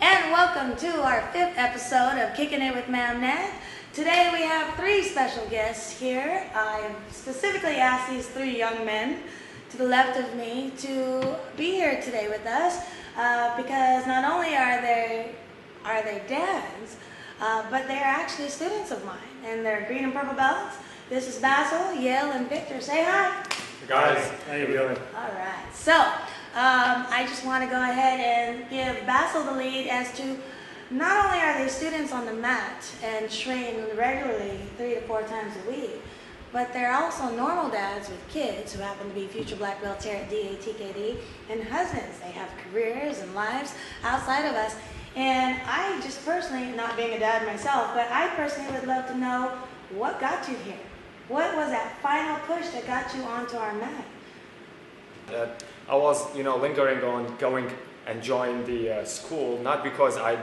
and welcome to our 5th episode of Kicking It with Ma'am Nat. Today we have 3 special guests here. I specifically asked these 3 young men to the left of me to be here today with us because not only are they dads, but they are actually students of mine, and they're green and purple belts. This is Basil, Yale, and Victor. Say hi. Hey guys, how you doing? All right. So I just want to go ahead and give Basil the lead as to not only are they students on the mat and train regularly 3 to 4 times a week, but they're also normal dads with kids who happen to be future black belts here at DATKD and husbands. They have careers and lives outside of us. And I just personally, not being a dad myself, but I personally would love to know what got you here. What was that final push that got you onto our mat? I was, lingering on going and join the school, not because I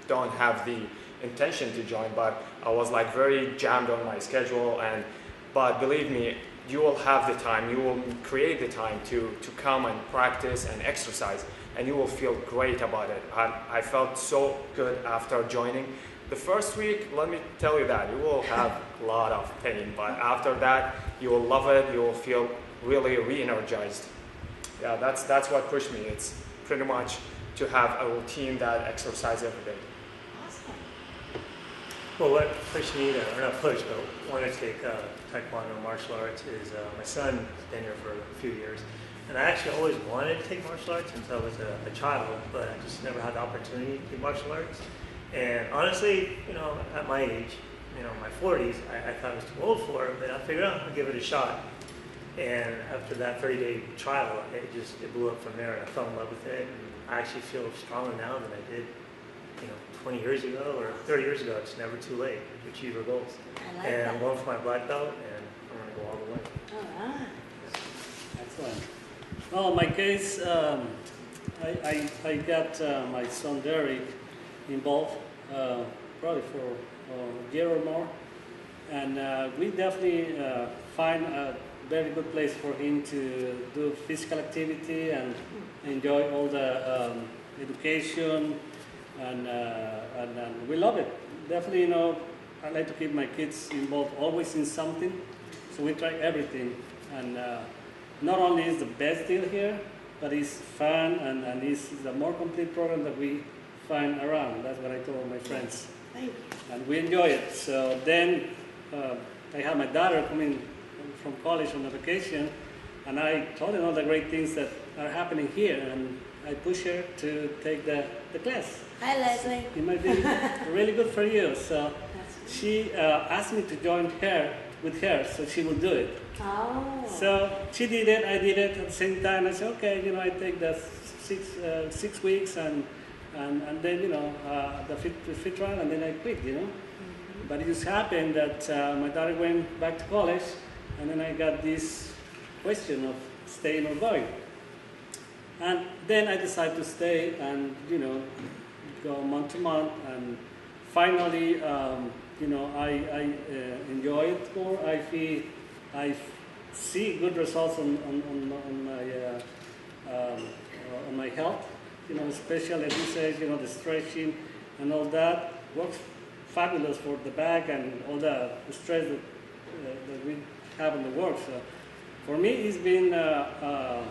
don't have the intention to join, but I was like very jammed on my schedule. But believe me, you will have the time, you will create the time to come and practice and exercise, and you will feel great about it. I felt so good after joining. The first week, let me tell you that, you will have a lot of pain, but after that, you will love it, you will feel really re-energized. Yeah, that's what pushed me. It's pretty much to have a routine that exercise every day. Awesome. Well, what pushed me to, or not push, but wanted to take Taekwondo martial arts is my son's been here for a few years. And I actually always wanted to take martial arts since I was a child, but I just never had the opportunity to take martial arts. And honestly, at my age, my 40s, I thought I was too old for it, but I figured I'll give it a shot. And after that 30-day trial, it blew up from there, and I fell in love with it. And I actually feel stronger now than I did, 20 years ago or 30 years ago. It's never too late to achieve your goals. I like and that. I'm going for my black belt, and I'm going to go all the way. All right. Excellent. Well, in my case, I got my son Derek involved probably for a year or more, and we definitely find a very good place for him to do physical activity and enjoy all the education, and we love it. Definitely, I like to keep my kids involved always in something, so we try everything, and not only is the best deal here, but it's fun, and it's a more complete program that we find around. That's what I told my friends. Thank you. And we enjoy it. So then I had my daughter coming from college on a vacation, and I told her all the great things that are happening here, and I pushed her to take the class. Hi, Leslie. It might be really good for you. So she asked me to join her with her, so she will do it. Oh. So she did it, I did it at the same time. I said, okay, I take the 6 weeks and then, the fifth trial, and then I quit, Mm-hmm. But it just happened that my daughter went back to college, and then I got this question of staying or going. And then I decided to stay and, go month to month, and finally, I enjoy it more. I see good results on my health, especially at this age, the stretching and all that works fabulous for the back and all the stress that we have in the work. So for me, it's been a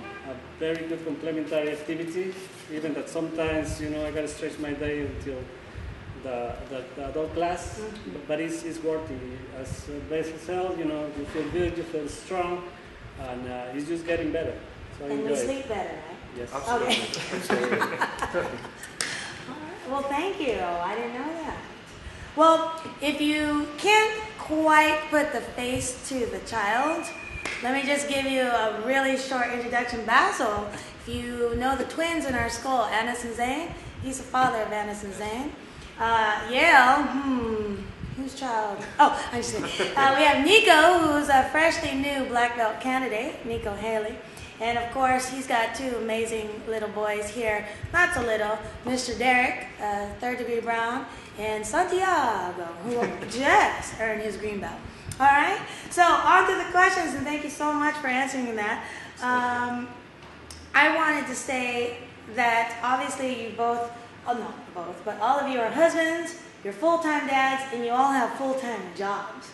very good complementary activity, even that sometimes, I got to stretch my day until the adult class, but it's worth it. As Basil said, you feel good, you feel strong, and it's just getting better. So I And enjoy we it. sleep better, right? Yes. Absolutely. Okay. Absolutely. All right. Well, thank you. I didn't know that. Well, if you can't quite put the face to the child, let me just give you a really short introduction. Basil, if you know the twins in our school, Anis and Zane, he's the father of Anis and Zane. Yale, whose child? Oh, I'm just kidding. We have Nico, who's a freshly new black belt candidate, Nico Haley. And of course, he's got 2 amazing little boys here, not so little, Mr. Derek, 3rd degree brown, and Santiago, who just earned his green belt. All right, so on to the questions, and thank you so much for answering that. I wanted to say that obviously you both oh no, both, but all of you are husbands, you're full-time dads, and you all have full-time jobs.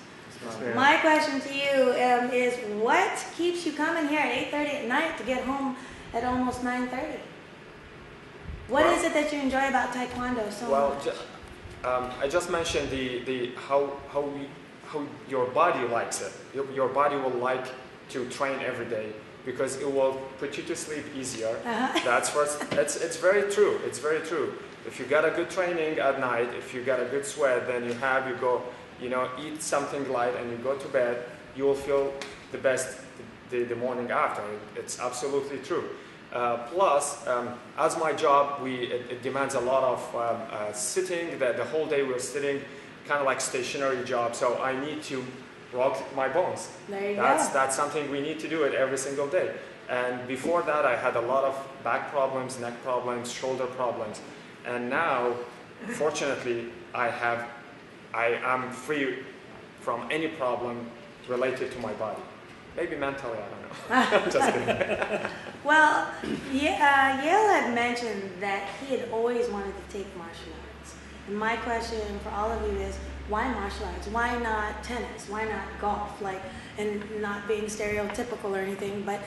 Yeah. My question to you is, what keeps you coming here at 8:30 at night to get home at almost 9:30? What is it that you enjoy about Taekwondo so much? I just mentioned how your body likes it. Your body will like to train every day because it will put you to sleep easier. That's first. It's very true. It's very true. If you got a good training at night, if you got a good sweat, then you go, eat something light and you go to bed, you will feel the best the morning after. It's absolutely true. Plus, as my job, it demands a lot of sitting. The whole day we're sitting, kind of like stationary job. So I need to rock my bones. There you go. That's something we need to do it every single day. And before that, I had a lot of back problems, neck problems, shoulder problems. And now, fortunately, I'm free from any problem related to my body. Maybe mentally, I don't know. Just kidding. Well, Yale had mentioned that he had always wanted to take martial arts. And my question for all of you is, why martial arts? Why not tennis? Why not golf? And not being stereotypical or anything, but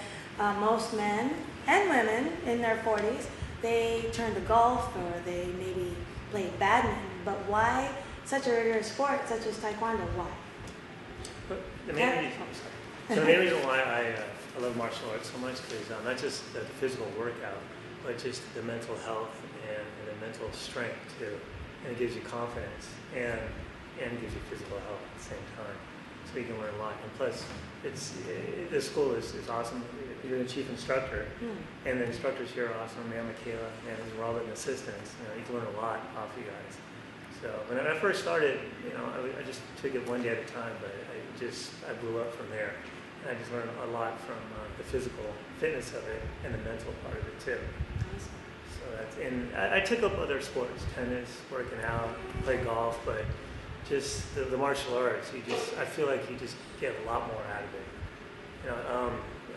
most men and women in their 40s, they turn to golf or they maybe play badminton. But why such a rigorous sport such as Taekwondo? Why? The main reason why I love martial arts so much is not just the physical workout, but just the mental health and the mental strength too. And it gives you confidence and gives you physical health at the same time. So you can learn a lot. And plus, the school is awesome. You're the chief instructor, and the instructors here are awesome. Man, Michaela, and we're all the assistants. You can learn a lot off you guys. So when I first started, I just took it one day at a time, but I blew up from there. And I just learned a lot from the physical fitness of it and the mental part of it too. So I took up other sports, tennis, working out, play golf, but just the martial arts, I feel like you just get a lot more out of it.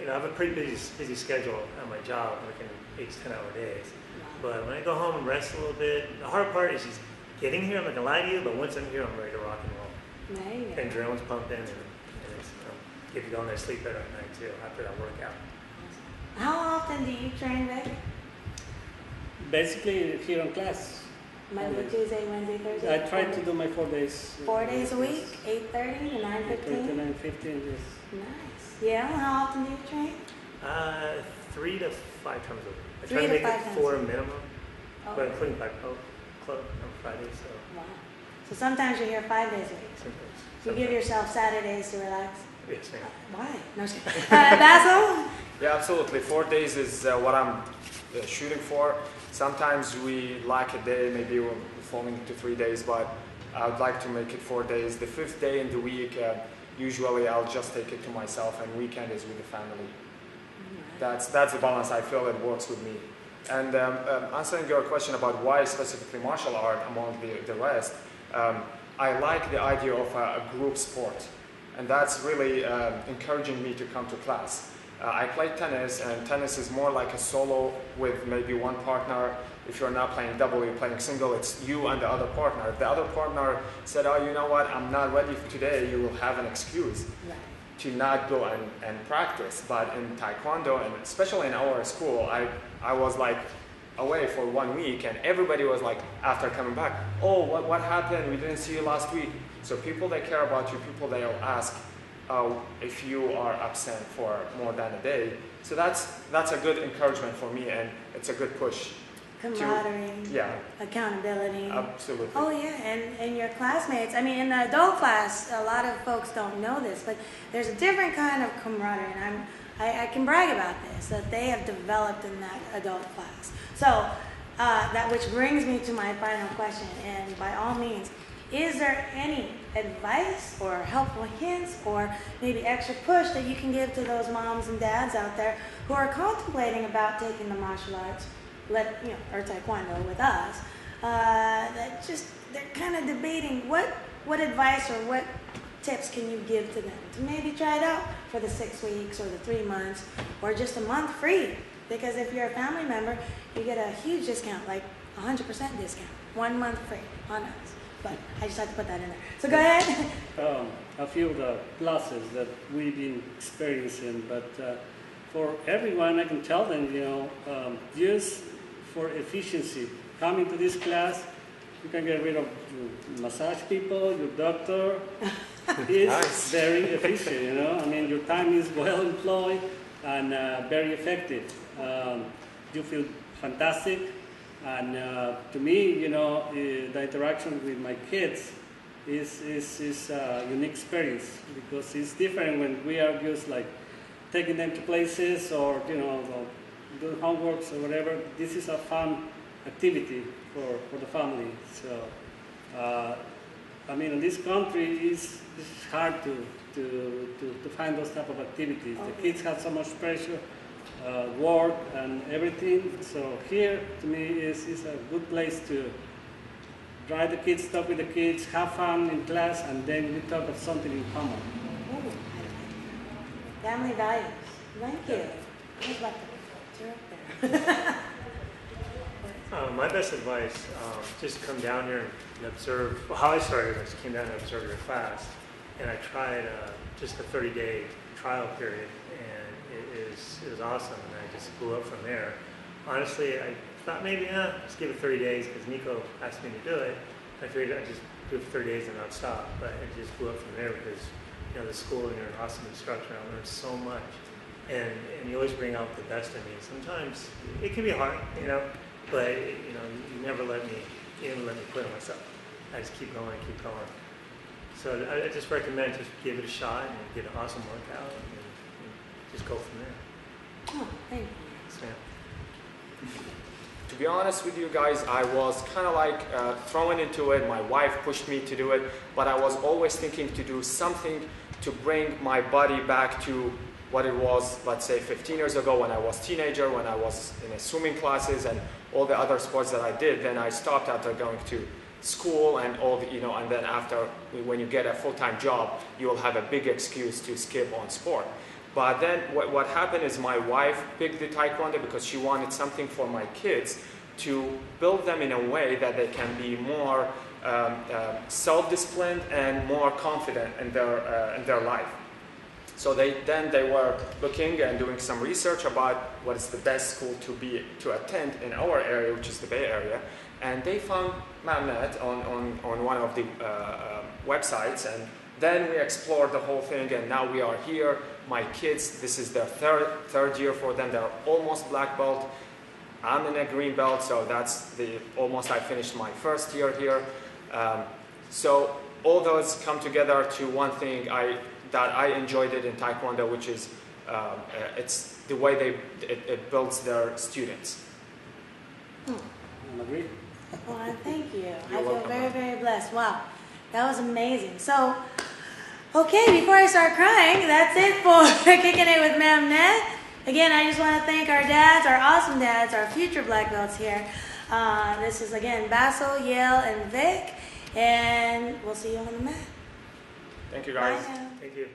I have a pretty busy schedule at my job, working 8 to 10-hour days. But when I go home and rest a little bit, the hard part is just getting here. I'm not gonna lie to you, but once I'm here, I'm ready to rock and roll. There you go. And adrenaline's pumping, and it's, get you going there, sleep better at night too after that workout. How often do you train, Rick? Basically, here in class. Monday, Tuesday, Wednesday, Thursday? I try to do my 4 days. 4 days a week, 8:30 to 9:15? 8:30 to 9:15, yes. Nice. Yeah, how often do you train? 3 to 5 times a week. I 3 try to to make 5 it times 4 a week. minimum, Oh. but including club on Friday, so Wow. So sometimes you're here 5 days a week. You give yourself Saturdays to relax? Yes, ma'am. Why? No, just kidding. Basil? Yeah, absolutely. 4 days is what I'm shooting for. Sometimes we lack a day, maybe we're falling into 3 days, but I would like to make it 4 days. The 5th day in the week, usually I'll just take it to myself, and weekend is with the family. That's the balance I feel it works with me. And answering your question about why specifically martial art among the rest, I like the idea of a group sport, and that's really encouraging me to come to class. I play tennis, and tennis is more like a solo with maybe one partner. If you're not playing double, you're playing single, it's you and the other partner. If the other partner said, oh, you know what, I'm not ready today, you will have an excuse to not go and practice. But in Taekwondo, and especially in our school, I was like away for 1 week, and everybody was like, after coming back, oh, what happened? We didn't see you last week. So people that care about you, people they'll ask if you are absent for more than a day. So that's a good encouragement for me, and it's a good push. Camaraderie. Yeah. Accountability. Absolutely. Oh yeah, and your classmates. I mean, in the adult class, a lot of folks don't know this, but there's a different kind of camaraderie, and I can brag about this, that they have developed in that adult class. So that which brings me to my final question, and by all means, is there any advice or helpful hints or maybe extra push that you can give to those moms and dads out there who are contemplating about taking the martial arts, or Taekwondo with us, that just, they're kind of debating what advice or what tips can you give to them to maybe try it out for the 6 weeks or the 3 months or just a month free? Because if you're a family member, you get a huge discount, like 100% discount. 1 month free on us. But I just had to put that in there. So go ahead. A few of the classes that we've been experiencing, but for everyone, I can tell them, just for efficiency, coming to this class, you can get rid of massage people, your doctor. It's very efficient, I mean, your time is well employed and very effective. You feel fantastic. And to me, the interaction with my kids is a unique experience because it's different when we are just like taking them to places or, doing homeworks or whatever. This is a fun activity for the family. So, I mean, in this country, it's hard to find those type of activities. Okay. The kids have so much pressure. Work and everything. So here, to me, is a good place to drive the kids, talk with the kids, have fun in class, and then we talk of something in common. Ooh, family values. Thank you. I was about to tear up there. My best advice, just come down here and observe. Well, how I started was came down and observed your class, and I tried just a 30-day trial period. It was awesome, and I just blew up from there. Honestly, I thought maybe, just give it 30 days, because Nico asked me to do it. I figured I'd just do it for 30 days and not stop, but it just blew up from there because, the school, and you're an awesome instructor. I learned so much, and you always bring out the best in me. Sometimes it can be hard, but, you never let me quit on myself. I just keep going, keep going. So I just recommend just give it a shot and get an awesome workout. Just go from there. Oh, thank you. Yeah. To be honest with you guys, I was kind of like thrown into it. My wife pushed me to do it, but I was always thinking to do something to bring my body back to what it was, let's say 15 years ago when I was a teenager, when I was in swimming classes and all the other sports that I did. Then I stopped after going to school and all the, and then after, when you get a full-time job, you will have a big excuse to skip on sport. But then what happened is my wife picked the Taekwondo because she wanted something for my kids to build them in a way that they can be more self-disciplined and more confident in their life. So they were looking and doing some research about what is the best school to attend in our area, which is the Bay Area. And they found Mamnet on one of the websites, and then we explored the whole thing, and now we are here. My kids, this is their third year for them. They're almost black belt. I'm in a green belt, so that's almost I finished my first year here. So all those come together to one thing that I enjoyed it in Taekwondo, which is it's the way it builds their students. I agree. Well, thank you. I feel welcome. very, very blessed. Wow, that was amazing. So, okay, before I start crying, that's it for Kicking It with Ma'am Net. Again, I just want to thank our dads, our awesome dads, our future black belts here. This is, again, Basil, Yale, and Vic. And we'll see you on the mat. Thank you, guys. Bye now. Thank you.